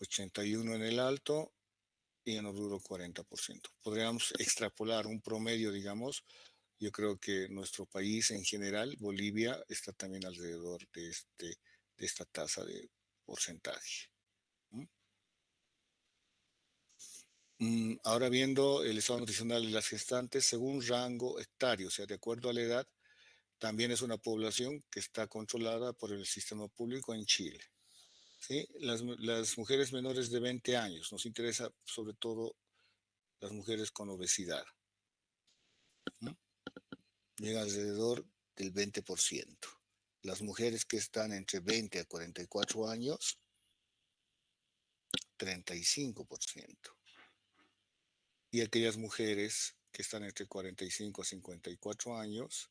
81 en el alto y en lo duro 40%. Podríamos extrapolar un promedio, digamos. Yo creo que nuestro país en general, Bolivia, está también alrededor de esta tasa de porcentaje. Ahora viendo el estado nutricional de las gestantes según rango etario, o sea, de acuerdo a la edad, también es una población que está controlada por el sistema público en Chile. ¿Sí? Las mujeres menores de 20 años, nos interesa sobre todo las mujeres con obesidad. Llega alrededor del 20%. Las mujeres que están entre 20 a 44 años, 35%. Y aquellas mujeres que están entre 45 a 54 años,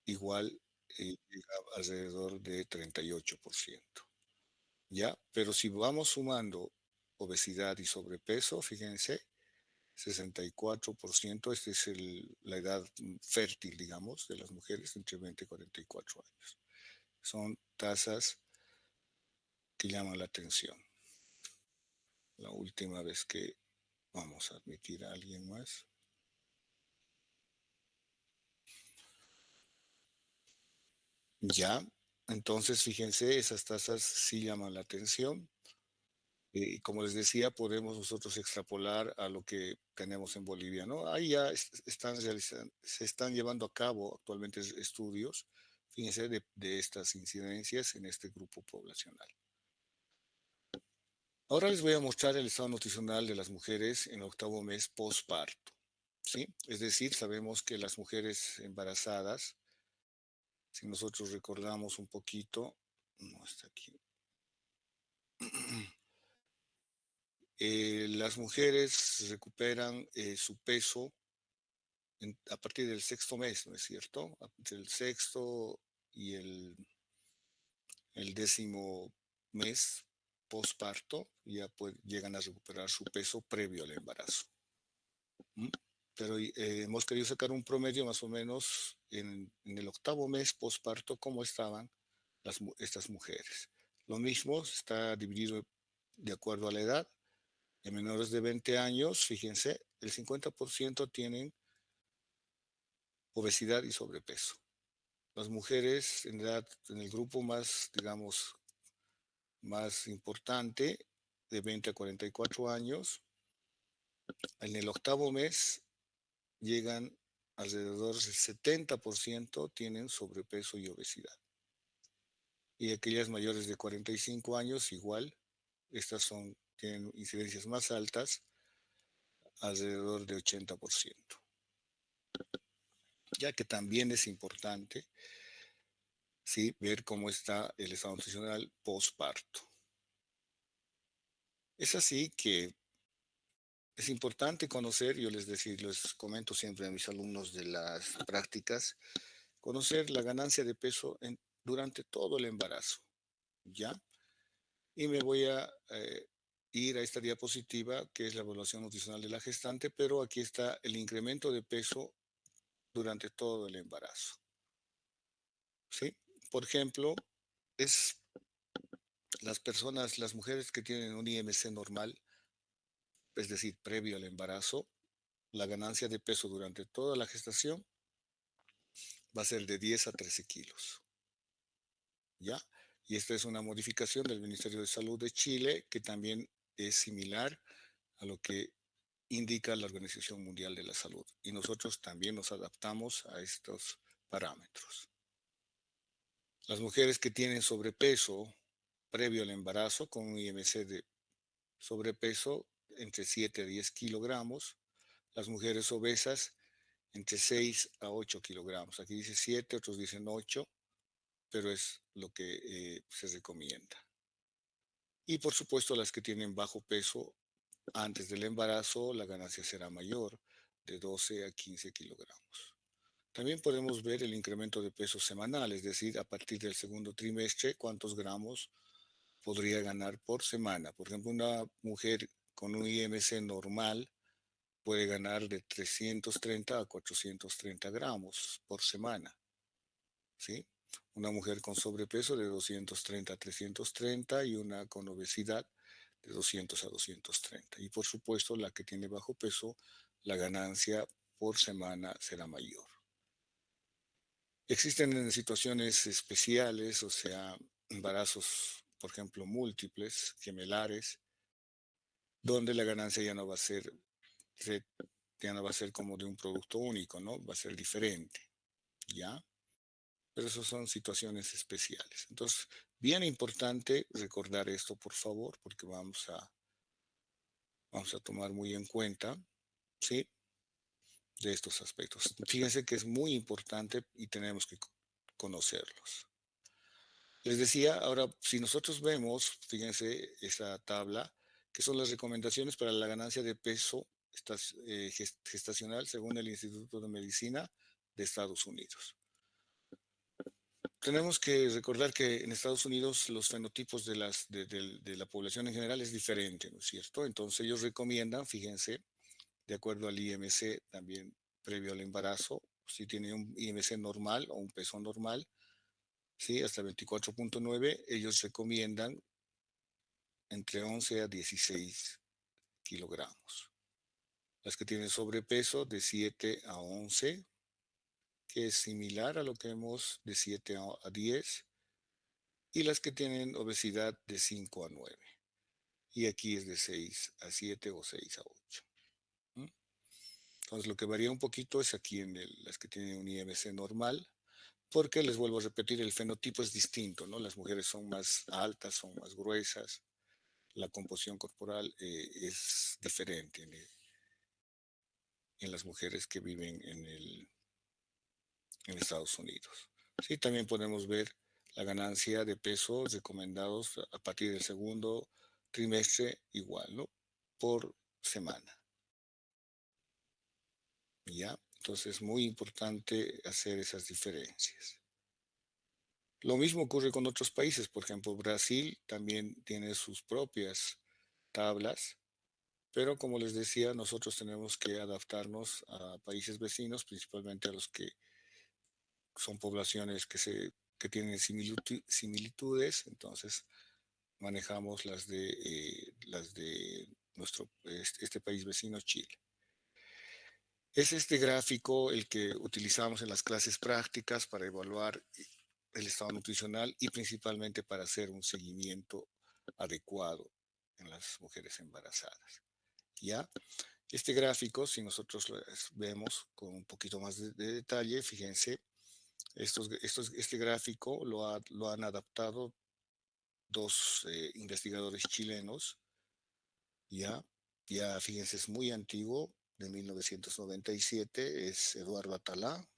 igual llega alrededor de 38%. ¿Ya? Pero si vamos sumando obesidad y sobrepeso, fíjense, 64%, esta es la edad fértil, digamos, de las mujeres entre 20 y 44 años. Son tasas que llaman la atención. La última vez que vamos a admitir a alguien más. Ya, entonces fíjense, esas tasas sí llaman la atención. Y como les decía, podemos nosotros extrapolar a lo que tenemos en Bolivia, ¿no? Ahí ya se están llevando a cabo actualmente estudios, fíjense, de estas incidencias en este grupo poblacional. Ahora les voy a mostrar el estado nutricional de las mujeres en el 8º mes postparto, ¿sí? Es decir, sabemos que las mujeres embarazadas, si nosotros recordamos un poquito, no está aquí. Las mujeres recuperan su peso a partir del 6º mes, ¿no es cierto? Entre el 6º y el 10º mes postparto ya llegan a recuperar su peso previo al embarazo. Pero hemos querido sacar un promedio más o menos en el 8º mes postparto, cómo estaban estas mujeres. Lo mismo está dividido de acuerdo a la edad. En menores de 20 años, fíjense, el 50% tienen obesidad y sobrepeso. Las mujeres en el grupo más, digamos, más importante, de 20 a 44 años, en el 8º mes llegan alrededor del 70% tienen sobrepeso y obesidad. Y aquellas mayores de 45 años, igual, estas tienen incidencias más altas, alrededor de 80%. Ya que también es importante, ¿sí?, ver cómo está el estado nutricional postparto. Es así que es importante conocer, yo les comento siempre a mis alumnos de las prácticas, conocer la ganancia de peso durante todo el embarazo, ¿ya? Y me voy a ir a esta diapositiva, que es la evaluación nutricional de la gestante, pero aquí está el incremento de peso durante todo el embarazo, ¿sí? Por ejemplo, las mujeres que tienen un IMC normal, es decir, previo al embarazo, la ganancia de peso durante toda la gestación va a ser de 10 a 13 kilos. ¿Ya? Y esta es una modificación del Ministerio de Salud de Chile que también es similar a lo que indica la Organización Mundial de la Salud. Y nosotros también nos adaptamos a estos parámetros. Las mujeres que tienen sobrepeso previo al embarazo, con un IMC de sobrepeso entre 7 a 10 kilogramos, las mujeres obesas entre 6 a 8 kilogramos. Aquí dice 7, otros dicen 8, pero es lo que se recomienda. Y por supuesto, las que tienen bajo peso antes del embarazo, la ganancia será mayor, de 12 a 15 kilogramos. También podemos ver el incremento de peso semanal, es decir, a partir del 2º trimestre, cuántos gramos podría ganar por semana. Por ejemplo, una mujer con un IMC normal puede ganar de 330 a 430 gramos por semana, ¿sí? Una mujer con sobrepeso de 230 a 330 y una con obesidad de 200 a 230. Y por supuesto, la que tiene bajo peso, la ganancia por semana será mayor. Existen situaciones especiales, o sea, embarazos, por ejemplo, múltiples, gemelares, donde la ganancia ya no va a ser, ya no va a ser como de un producto único, ¿no? Va a ser diferente, ¿ya? Pero esas son situaciones especiales. Entonces, bien importante recordar esto, por favor, porque vamos a tomar muy en cuenta, ¿sí? De estos aspectos. Fíjense que es muy importante y tenemos que conocerlos. Les decía, ahora, si nosotros vemos, fíjense esa tabla, que son las recomendaciones para la ganancia de peso gestacional según el Instituto de Medicina de Estados Unidos. Tenemos que recordar que en Estados Unidos los fenotipos de la población en general es diferente, ¿no es cierto? Entonces ellos recomiendan, fíjense, de acuerdo al IMC, también previo al embarazo, si tiene un IMC normal o un peso normal, ¿sí? Hasta 24.9, ellos recomiendan entre 11 a 16 kilogramos. Las que tienen sobrepeso de 7 a 11, que es similar a lo que vemos de 7 a 10, y las que tienen obesidad de 5 a 9. Y aquí es de 6 a 7 o 6 a 8. ¿Mm? Entonces lo que varía un poquito es aquí en las que tienen un IMC normal, porque les vuelvo a repetir, el fenotipo es distinto, ¿no? Las mujeres son más altas, son más gruesas, la composición corporal es diferente en las mujeres que viven en Estados Unidos. Sí, también podemos ver la ganancia de peso recomendados a partir del segundo trimestre igual, ¿no? Por semana. ¿Ya? Entonces es muy importante hacer esas diferencias. Lo mismo ocurre con otros países, por ejemplo, Brasil también tiene sus propias tablas, pero como les decía, nosotros tenemos que adaptarnos a países vecinos, principalmente a los que son poblaciones que tienen similitudes, entonces manejamos las de nuestro, este país vecino, Chile. Es este gráfico el que utilizamos en las clases prácticas para evaluar el estado nutricional y principalmente para hacer un seguimiento adecuado en las mujeres embarazadas. ¿Ya? Este gráfico, si nosotros lo vemos con un poquito más de detalle, fíjense, este gráfico lo han adaptado dos investigadores chilenos, ya fíjense, es muy antiguo, de 1997, es Eduardo Atalá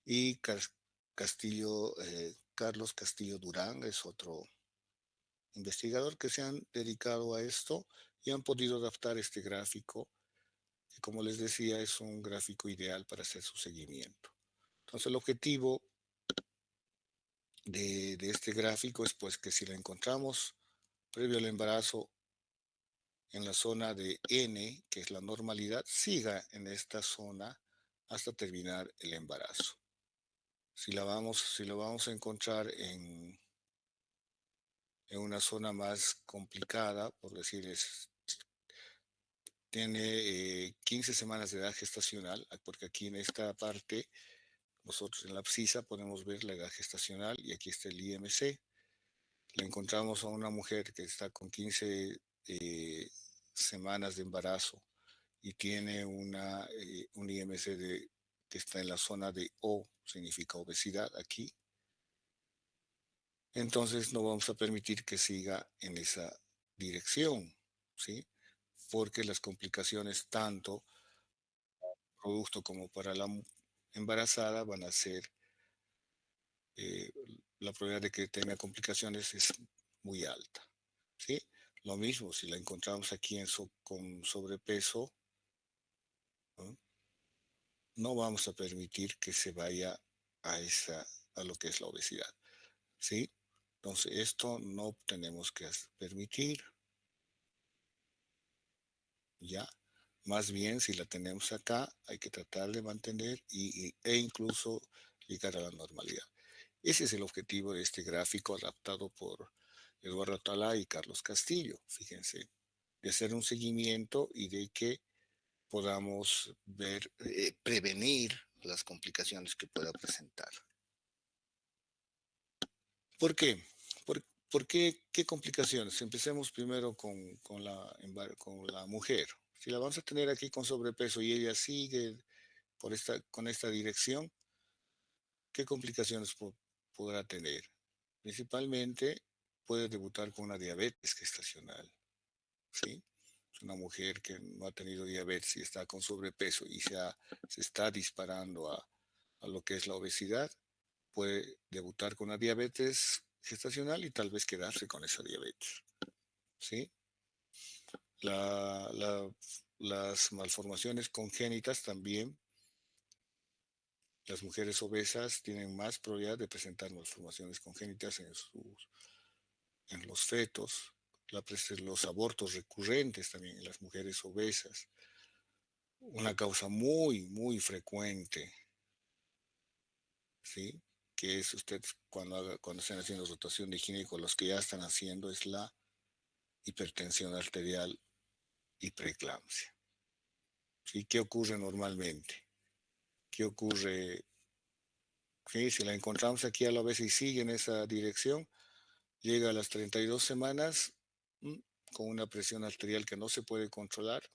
y Carlos Castillo Durán es otro investigador que se han dedicado a esto y han podido adaptar este gráfico, que como les decía es un gráfico ideal para hacer su seguimiento. Entonces el objetivo de este gráfico es pues que si la encontramos previo al embarazo en la zona de N, que es la normalidad, siga en esta zona hasta terminar el embarazo. Si lo vamos a encontrar en una zona más complicada, por decir, tiene 15 semanas de edad gestacional, porque aquí en esta parte, nosotros en la abscisa podemos ver la edad gestacional y aquí está el IMC. Le encontramos a una mujer que está con 15 semanas de embarazo y tiene un IMC que está en la zona de O, significa obesidad aquí. Entonces no vamos a permitir que siga en esa dirección, ¿sí? Porque las complicaciones tanto producto como para la embarazada van a ser, eh, la probabilidad de que tenga complicaciones es muy alta, ¿sí? Lo mismo, si la encontramos aquí con sobrepeso, ¿no? No vamos a permitir que se vaya a lo que es la obesidad, ¿sí? Entonces, esto no tenemos que permitir, ¿ya? Más bien, si la tenemos acá, hay que tratar de mantener e incluso llegar a la normalidad. Ese es el objetivo de este gráfico adaptado por Eduardo Atalá y Carlos Castillo, fíjense, de hacer un seguimiento y de que podamos ver, prevenir las complicaciones que pueda presentar. ¿Por qué? ¿Por qué? ¿Qué complicaciones? Empecemos primero con la mujer. Si la vamos a tener aquí con sobrepeso y ella sigue con esta dirección, ¿qué complicaciones podrá tener? Principalmente puede debutar con una diabetes gestacional, ¿sí? Es una mujer que no ha tenido diabetes y está con sobrepeso y se está disparando a lo que es la obesidad, puede debutar con una diabetes gestacional y tal vez quedarse con esa diabetes, ¿sí? La, la, las malformaciones congénitas también, las mujeres obesas tienen más probabilidad de presentar malformaciones congénitas en los fetos, los abortos recurrentes también en las mujeres obesas, una causa muy frecuente, ¿sí? Que es usted cuando estén haciendo rotación de gineco, los que ya están haciendo es la hipertensión arterial y preeclampsia. ¿Sí? ¿Qué ocurre normalmente? ¿Qué ocurre? ¿Sí? Si la encontramos aquí a la vez y sigue en esa dirección, llega a las 32 semanas con una presión arterial que no se puede controlar,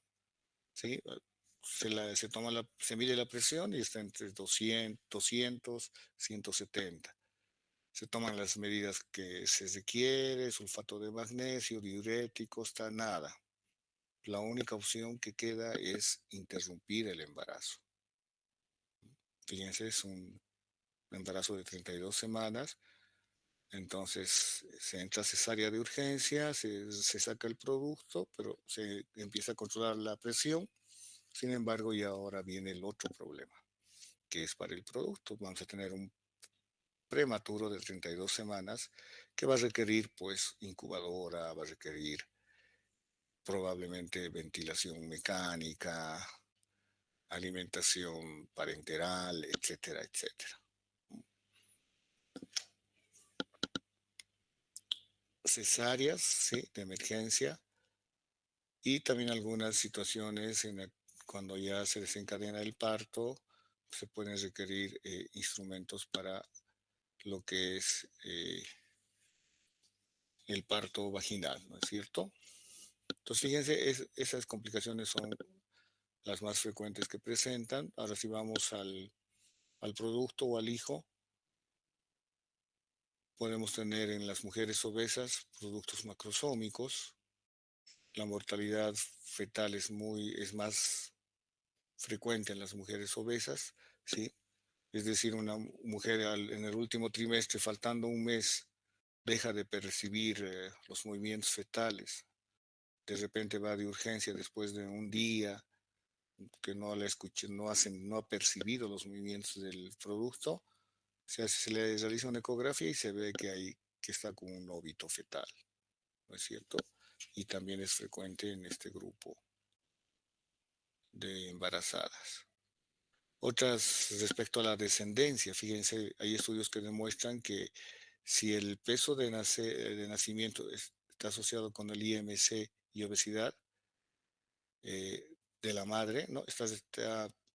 ¿sí? Se mide la presión y está entre 200, 170. Se toman las medidas que se requiere, sulfato de magnesio, diurético, está nada. La única opción que queda es interrumpir el embarazo. Fíjense, es un embarazo de 32 semanas, entonces se entra cesárea de urgencia, se saca el producto, pero se empieza a controlar la presión. Sin embargo, y ahora viene el otro problema, que es para el producto. Vamos a tener un prematuro de 32 semanas que va a requerir pues incubadora, va a requerir probablemente ventilación mecánica, alimentación parenteral, etcétera, etcétera. Cesáreas, sí, de emergencia y también algunas situaciones cuando ya se desencadena el parto, se pueden requerir instrumentos para lo que es el parto vaginal, ¿no es cierto? Entonces, fíjense, esas complicaciones son las más frecuentes que presentan. Ahora si vamos al producto o al hijo, podemos tener en las mujeres obesas productos macrosómicos. La mortalidad fetal es más frecuente en las mujeres obesas, ¿sí? Es decir, una mujer en el último trimestre, faltando un mes, deja de percibir los movimientos fetales. De repente va de urgencia después de un día que no la escuché, no ha percibido los movimientos del producto. Se le realiza una ecografía y se ve que está con un óbito fetal, ¿no es cierto? Y también es frecuente en este grupo de embarazadas. Otras respecto a la descendencia, fíjense, hay estudios que demuestran que si el peso de nacimiento está asociado con el IMC y obesidad de la madre, ¿no?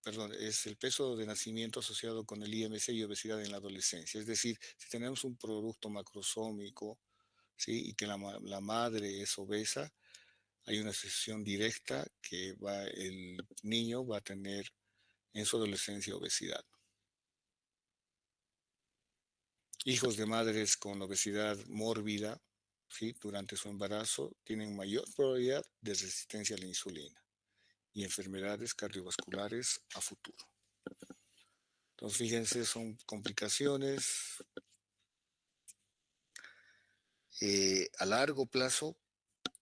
Perdón, es el peso de nacimiento asociado con el IMC y obesidad en la adolescencia. Es decir, si tenemos un producto macrosómico, ¿sí? Y que la madre es obesa, hay una asociación directa que el niño va a tener en su adolescencia obesidad. Hijos de madres con obesidad mórbida, ¿sí? Durante su embarazo tienen mayor probabilidad de resistencia a la insulina y enfermedades cardiovasculares a futuro. Entonces, fíjense, son complicaciones a largo plazo,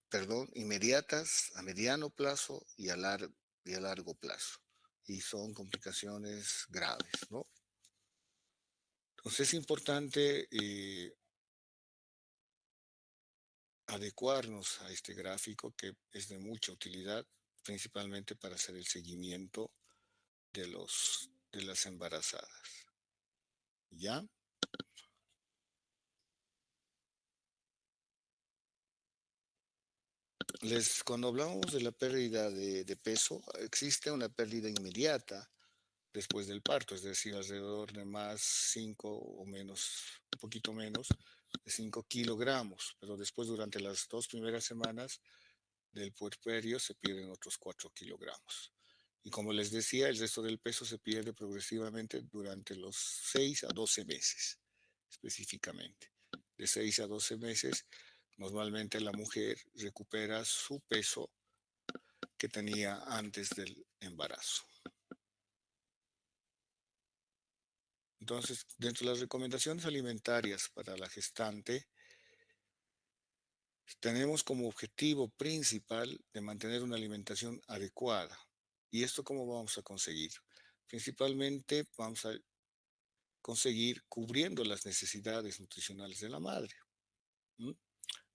perdón, inmediatas, a mediano plazo y a largo plazo. Y son complicaciones graves, ¿no? Entonces es importante adecuarnos a este gráfico que es de mucha utilidad, principalmente para hacer el seguimiento de las embarazadas. ¿Ya? Cuando hablamos de la pérdida de peso, existe una pérdida inmediata después del parto, es decir, alrededor de más 5 o menos, un poquito menos de 5 kilogramos, pero después durante las 2 primeras semanas del puerperio se pierden otros 4 kilogramos. Y como les decía, el resto del peso se pierde progresivamente durante los 6 a 12 meses, específicamente. De 6 a 12 meses, normalmente la mujer recupera su peso que tenía antes del embarazo. Entonces, dentro de las recomendaciones alimentarias para la gestante, tenemos como objetivo principal de mantener una alimentación adecuada. ¿Y esto cómo vamos a conseguir? Principalmente vamos a conseguir cubriendo las necesidades nutricionales de la madre. ¿M?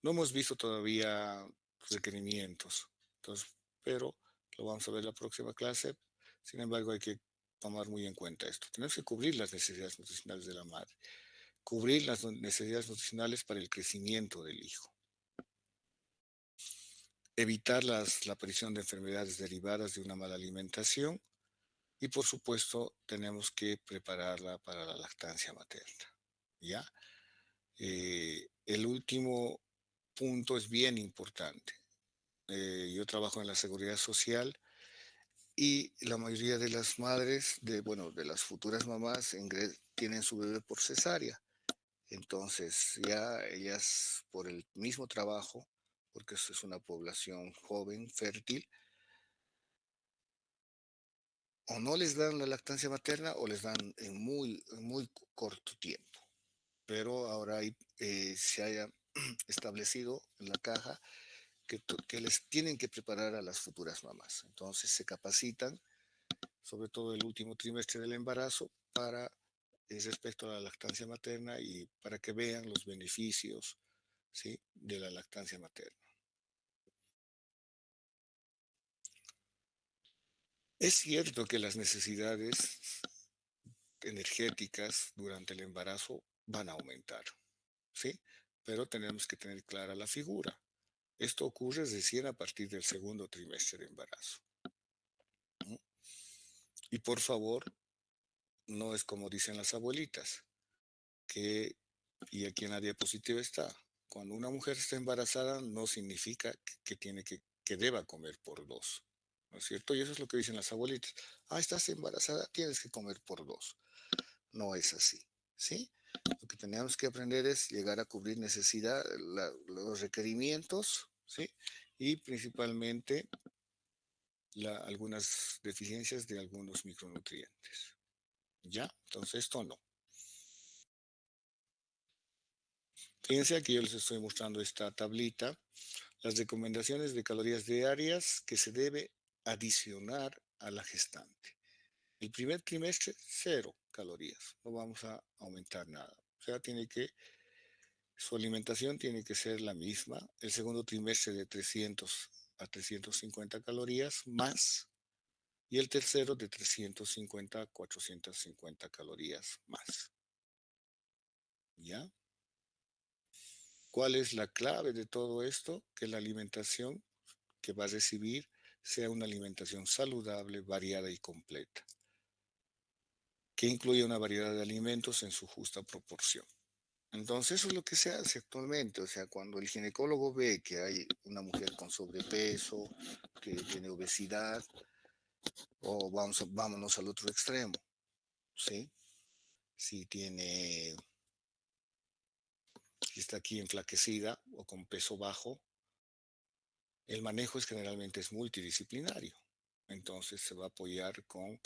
No hemos visto todavía requerimientos, entonces, pero lo vamos a ver en la próxima clase. Sin embargo, hay que tomar muy en cuenta esto. Tenemos que cubrir las necesidades nutricionales de la madre, cubrir las necesidades nutricionales para el crecimiento del hijo, evitar la aparición de enfermedades derivadas de una mala alimentación y, por supuesto, tenemos que prepararla para la lactancia materna. ¿Ya? El último punto es bien importante. Yo trabajo en la seguridad social y la mayoría de las madres, bueno, de las futuras mamás, tienen su bebé por cesárea. Entonces, ya ellas, por el mismo trabajo, porque eso es una población joven, fértil, o no les dan la lactancia materna o les dan en muy corto tiempo. Pero ahora se haya establecido en la caja que les tienen que preparar a las futuras mamás. Entonces se capacitan, sobre todo el último trimestre del embarazo, para respecto a la lactancia materna y para que vean los beneficios, ¿sí?, de la lactancia materna. Es cierto que las necesidades energéticas durante el embarazo van a aumentar, ¿sí? Pero tenemos que tener clara la figura. Esto ocurre recién a partir del segundo trimestre de embarazo. ¿No? Y por favor, no es como dicen las abuelitas, y aquí en la diapositiva está, cuando una mujer está embarazada no significa que deba comer por dos, ¿no es cierto? Y eso es lo que dicen las abuelitas. Ah, estás embarazada, tienes que comer por dos. No es así, ¿sí? Lo que tenemos que aprender es llegar a cubrir los requerimientos, ¿sí? Y principalmente algunas deficiencias de algunos micronutrientes. ¿Ya? Entonces esto no. Fíjense, aquí yo les estoy mostrando esta tablita, las recomendaciones de calorías diarias que se debe adicionar a la gestante. El primer trimestre, 0 calorías, no vamos a aumentar nada. O sea, su alimentación tiene que ser la misma. El segundo trimestre de 300 a 350 calorías más. Y el tercero de 350 a 450 calorías más. ¿Ya? ¿Cuál es la clave de todo esto? Que la alimentación que va a recibir sea una alimentación saludable, variada y completa, que incluya una variedad de alimentos en su justa proporción. Entonces, eso es lo que se hace actualmente. O sea, cuando el ginecólogo ve que hay una mujer con sobrepeso, que tiene obesidad, o vámonos al otro extremo, ¿sí? Si está aquí enflaquecida o con peso bajo, el manejo generalmente es multidisciplinario. Entonces se va a apoyar con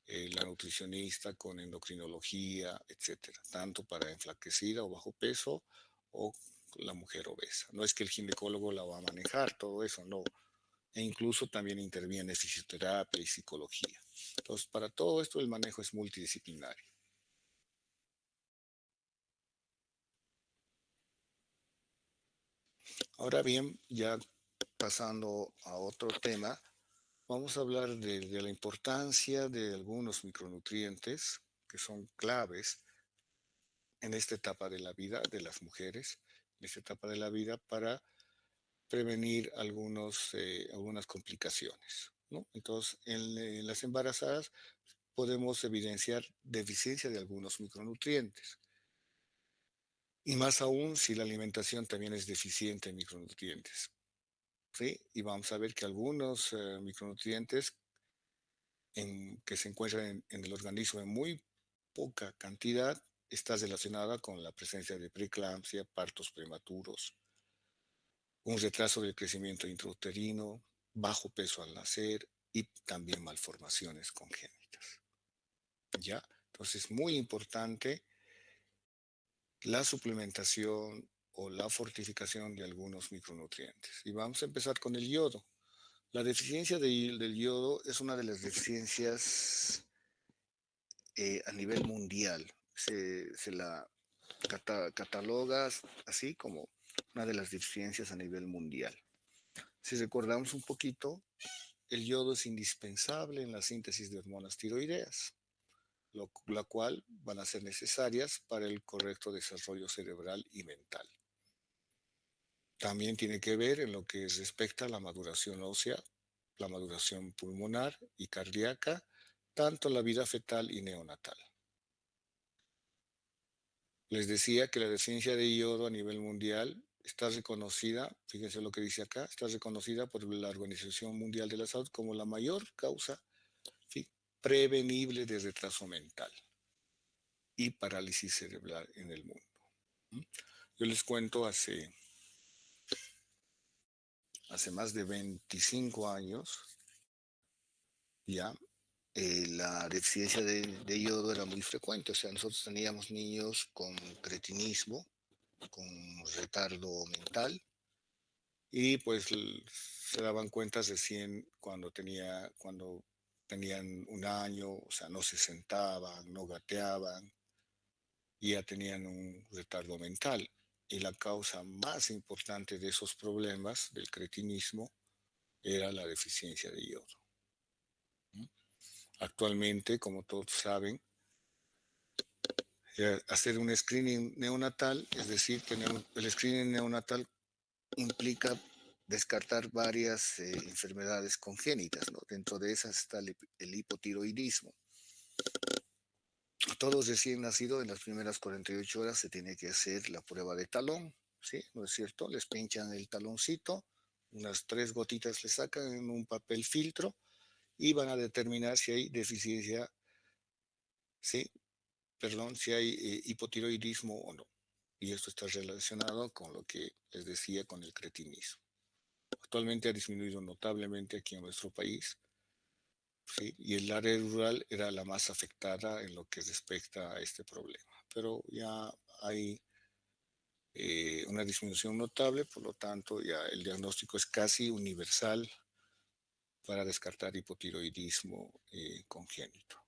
la nutricionista, con endocrinología, etcétera, tanto para enflaquecida o bajo peso o la mujer obesa. No es que el ginecólogo la va a manejar, todo eso, no. E incluso también interviene fisioterapia y psicología. Entonces, para todo esto el manejo es multidisciplinario. Ahora bien, ya pasando a otro tema, vamos a hablar de la importancia de algunos micronutrientes que son claves en esta etapa de la vida de las mujeres, en esta etapa de la vida para prevenir algunas complicaciones, ¿no? Entonces, en las embarazadas podemos evidenciar deficiencia de algunos micronutrientes. Y más aún si la alimentación también es deficiente en micronutrientes, ¿sí? Y vamos a ver que algunos micronutrientes que se encuentran en el organismo en muy poca cantidad está relacionada con la presencia de preeclampsia, partos prematuros, un retraso del crecimiento intrauterino, bajo peso al nacer y también malformaciones congénitas. ¿Ya? Entonces es muy importante la suplementación o la fortificación de algunos micronutrientes. Y vamos a empezar con el yodo. La deficiencia del yodo es una de las deficiencias a nivel mundial. Se la cataloga así como una de las deficiencias a nivel mundial. Si recordamos un poquito, el yodo es indispensable en la síntesis de hormonas tiroideas, la cual van a ser necesarias para el correcto desarrollo cerebral y mental. También tiene que ver en lo que respecta a la maduración ósea, la maduración pulmonar y cardíaca, tanto en la vida fetal y neonatal. Les decía que la deficiencia de yodo a nivel mundial está reconocida, fíjense lo que dice acá, está reconocida por la Organización Mundial de la Salud como la mayor causa prevenible de retraso mental y parálisis cerebral en el mundo. Yo les cuento hace más de 25 años ya la deficiencia de yodo era muy frecuente. O sea, nosotros teníamos niños con cretinismo, con retardo mental, y pues se daban cuenta recién cuando tenían 1 año, o sea, no se sentaban, no gateaban, y ya tenían un retardo mental. Y la causa más importante de esos problemas del cretinismo era la deficiencia de yodo. Actualmente, como todos saben, hacer un screening neonatal, es decir, que el screening neonatal implica descartar varias enfermedades congénitas, ¿no? Dentro de esas está el hipotiroidismo. Todos recién nacidos, en las primeras 48 horas se tiene que hacer la prueba de talón, ¿sí? ¿No es cierto? Les pinchan el taloncito, unas 3 gotitas le sacan en un papel filtro y van a determinar si hay deficiencia, ¿sí? Perdón, si hay hipotiroidismo o no. Y esto está relacionado con lo que les decía con el cretinismo. Actualmente ha disminuido notablemente aquí en nuestro país, ¿sí? Y el área rural era la más afectada en lo que respecta a este problema. Pero ya hay una disminución notable, por lo tanto ya el diagnóstico es casi universal para descartar hipotiroidismo congénito.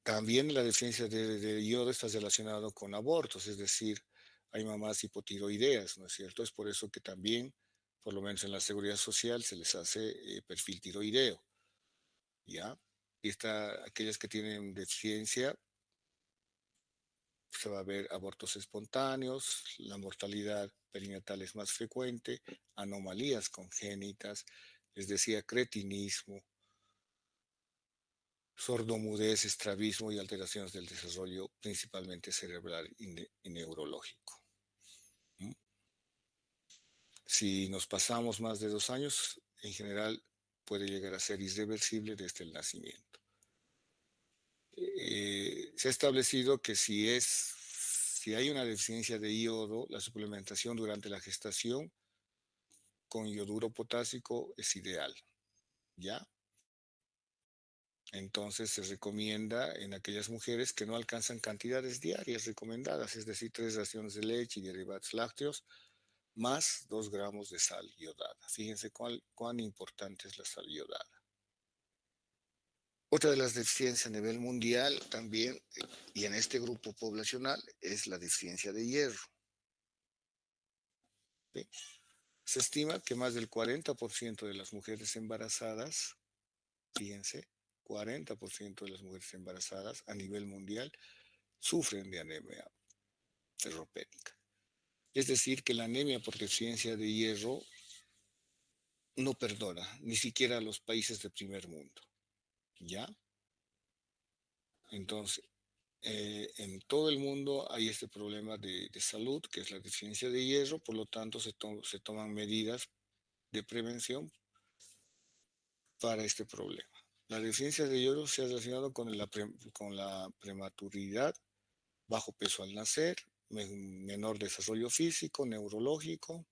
También la deficiencia de yodo está relacionado con abortos, es decir, hay mamás hipotiroideas, ¿no es cierto? Es por eso que también, por lo menos en la seguridad social, se les hace perfil tiroideo, ¿ya? Y aquellas que tienen deficiencia, se va a ver abortos espontáneos, la mortalidad perinatal es más frecuente, anomalías congénitas, les decía cretinismo, sordomudez, estrabismo y alteraciones del desarrollo principalmente cerebral y neurológico. Si nos pasamos más de 2 años, en general puede llegar a ser irreversible desde el nacimiento. Se ha establecido que si hay una deficiencia de yodo, la suplementación durante la gestación con yoduro potásico es ideal, ¿ya? Entonces se recomienda en aquellas mujeres que no alcanzan cantidades diarias recomendadas, es decir, 3 raciones de leche y derivados lácteos, más 2 gramos de sal iodada. Fíjense cuán importante es la sal iodada. Otra de las deficiencias a nivel mundial también, y en este grupo poblacional, es la deficiencia de hierro. ¿Sí? Se estima que más del 40% de las mujeres embarazadas, fíjense, 40% de las mujeres embarazadas a nivel mundial sufren de anemia ferropénica. Es decir, que la anemia por deficiencia de hierro no perdona, ni siquiera a los países de primer mundo, ¿ya? Entonces, en todo el mundo hay este problema de salud, que es la deficiencia de hierro, por lo tanto se toman medidas de prevención para este problema. La deficiencia de hierro se ha relacionado con la prematuridad, bajo peso al nacer, menor desarrollo físico, neurológico,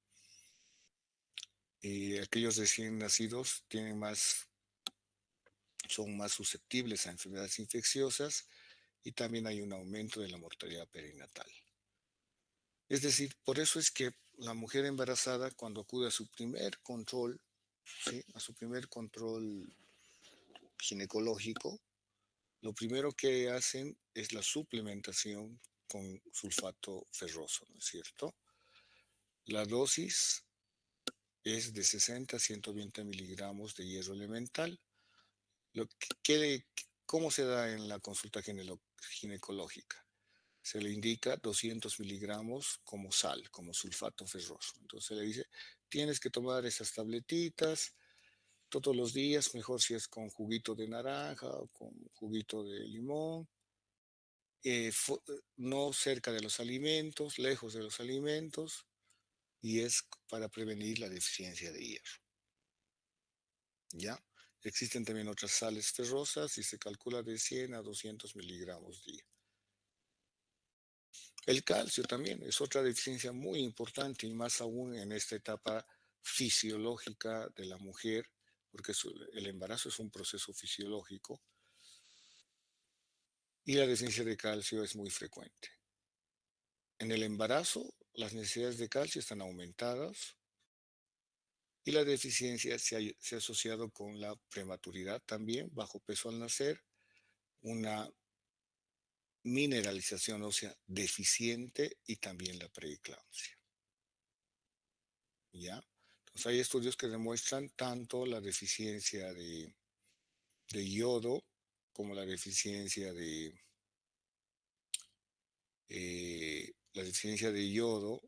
y aquellos recién nacidos son más susceptibles a enfermedades infecciosas y también hay un aumento de la mortalidad perinatal. Es decir, por eso es que la mujer embarazada, cuando acude a su primer control, ¿sí? A su primer control ginecológico, lo primero que hacen es la suplementación con sulfato ferroso, ¿no es cierto? La dosis es de 60 a 120 miligramos de hierro elemental. Lo que, ¿Cómo se da en la consulta ginecológica? Se le indica 200 miligramos como sal, como sulfato ferroso. Entonces se le dice, tienes que tomar esas tabletitas todos los días, mejor si es con juguito de naranja o con juguito de limón, no cerca de los alimentos, lejos de los alimentos, y es para prevenir la deficiencia de hierro. ¿Ya? Existen también otras sales ferrosas y se calcula de 100 a 200 miligramos día. El calcio también es otra deficiencia muy importante y más aún en esta etapa fisiológica de la mujer, porque el embarazo es un proceso fisiológico y la deficiencia de calcio es muy frecuente. En el embarazo, las necesidades de calcio están aumentadas y la deficiencia se ha asociado con la prematuridad también, bajo peso al nacer, una mineralización ósea deficiente y también la preeclampsia. ¿Ya? Entonces hay estudios que demuestran tanto la deficiencia de yodo como la deficiencia de yodo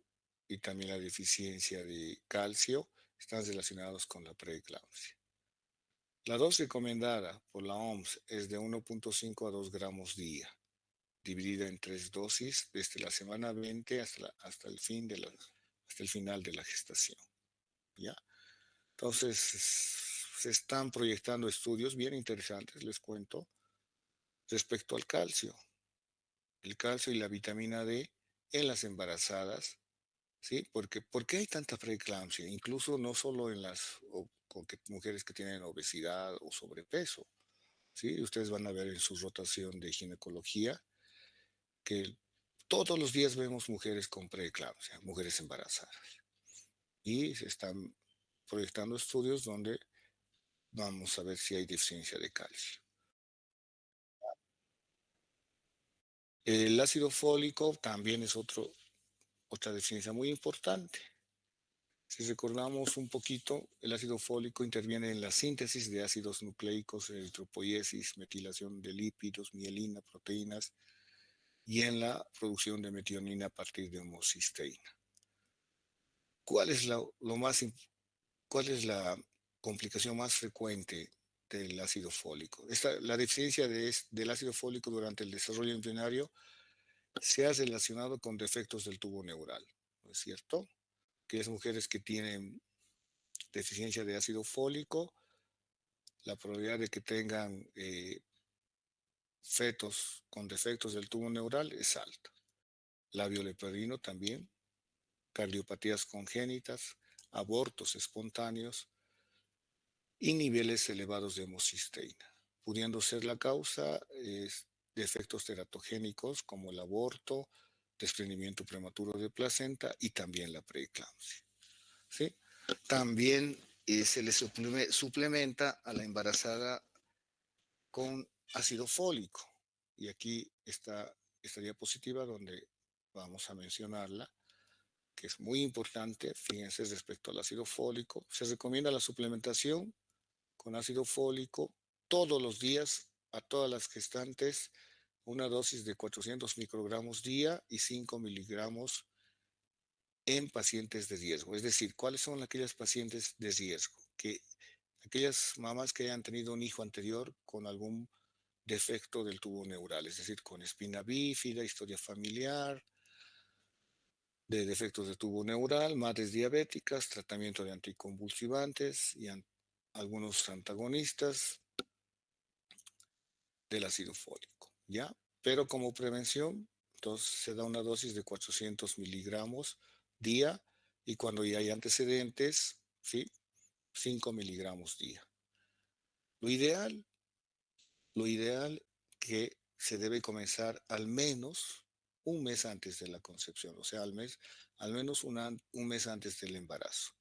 y también la deficiencia de calcio están relacionados con la preeclampsia. La dosis recomendada por la OMS es de 1.5 a 2 gramos día, dividida en 3 dosis desde la semana 20 hasta el final de la gestación. ¿Ya? Entonces, se están proyectando estudios bien interesantes, les cuento, respecto al calcio. El calcio y la vitamina D en las embarazadas, ¿sí? Porque, ¿por qué hay tanta preeclampsia? Incluso no solo en mujeres que tienen obesidad o sobrepeso, ¿sí? Ustedes van a ver en su rotación de ginecología que todos los días vemos mujeres con preeclampsia, mujeres embarazadas. Y se están proyectando estudios donde vamos a ver si hay deficiencia de calcio. El ácido fólico también es otra deficiencia muy importante. Si recordamos un poquito, el ácido fólico interviene en la síntesis de ácidos nucleicos, eritropoiesis, metilación de lípidos, mielina, proteínas y en la producción de metionina a partir de homocisteína. ¿Cuál es la complicación más frecuente del ácido fólico? La deficiencia del ácido fólico durante el desarrollo embrionario se ha relacionado con defectos del tubo neural, ¿no es cierto? Que es mujeres que tienen deficiencia de ácido fólico, la probabilidad de que tengan fetos con defectos del tubo neural es alta. Labio leporino también, cardiopatías congénitas, abortos espontáneos y niveles elevados de homocisteína, pudiendo ser la causa de efectos teratogénicos como el aborto, desprendimiento prematuro de placenta y también la preeclampsia. ¿Sí? También se le suplementa a la embarazada con ácido fólico. Y aquí está esta diapositiva donde vamos a mencionarla, que es muy importante. Fíjense respecto al ácido fólico. Se recomienda la suplementación con ácido fólico todos los días a todas las gestantes, una dosis de 400 microgramos día y 5 miligramos en pacientes de riesgo. Es decir, ¿cuáles son aquellas pacientes de riesgo? Que aquellas mamás que hayan tenido un hijo anterior con algún defecto del tubo neural, es decir, con espina bífida, historia familiar, de defectos de tubo neural, madres diabéticas, tratamiento de anticonvulsivantes y algunos antagonistas del ácido fólico, ¿ya? Pero como prevención, entonces se da una dosis de 400 miligramos día y cuando ya hay antecedentes, ¿sí? 5 miligramos día. Lo ideal, lo ideal que se debe comenzar al menos un mes antes de la concepción, o sea, al menos un mes antes del embarazo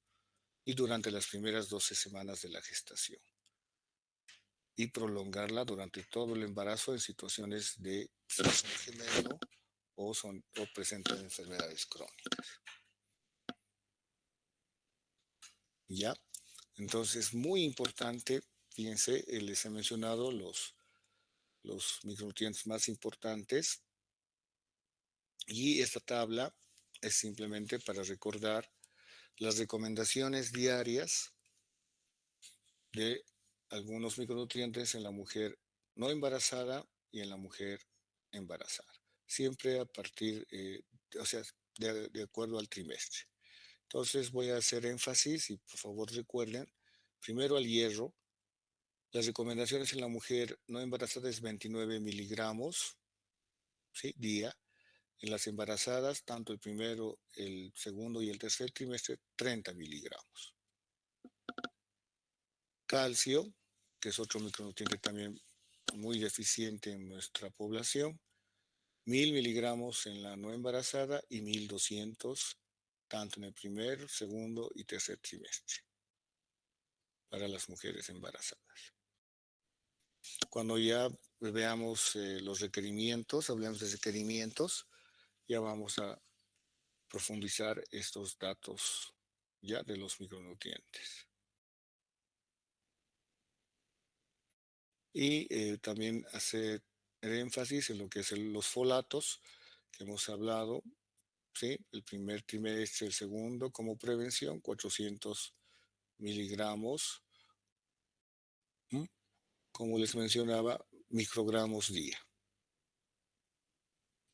y durante las primeras 12 semanas de la gestación y prolongarla durante todo el embarazo en situaciones de síndrome gemelo o presentan enfermedades crónicas. ¿Ya? Entonces, muy importante, fíjense, les he mencionado los micronutrientes más importantes y esta tabla es simplemente para recordar las recomendaciones diarias de algunos micronutrientes en la mujer no embarazada y en la mujer embarazada. Siempre a partir, o sea, de acuerdo al trimestre. Entonces voy a hacer énfasis y por favor recuerden, primero al hierro. Las recomendaciones en la mujer no embarazada es 29 miligramos, ¿sí? Día. En las embarazadas, tanto el primero, el segundo y el tercer trimestre, 30 miligramos. Calcio, que es otro micronutriente también muy deficiente en nuestra población, 1000 miligramos en la no embarazada y 1200 tanto en el primer, segundo y tercer trimestre para las mujeres embarazadas. Cuando ya veamos los requerimientos, hablemos de requerimientos, ya vamos a profundizar estos datos ya de los micronutrientes. Y también hacer énfasis en lo que es los folatos que hemos hablado, ¿sí? El primer trimestre, el segundo, como prevención, 400 miligramos, ¿m? Como les mencionaba, microgramos día.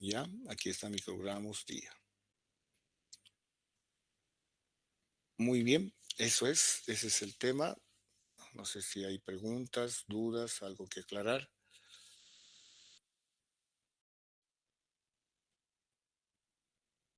¿Ya? Aquí está microgramos día. Muy bien, ese es el tema. No sé si hay preguntas, dudas, algo que aclarar.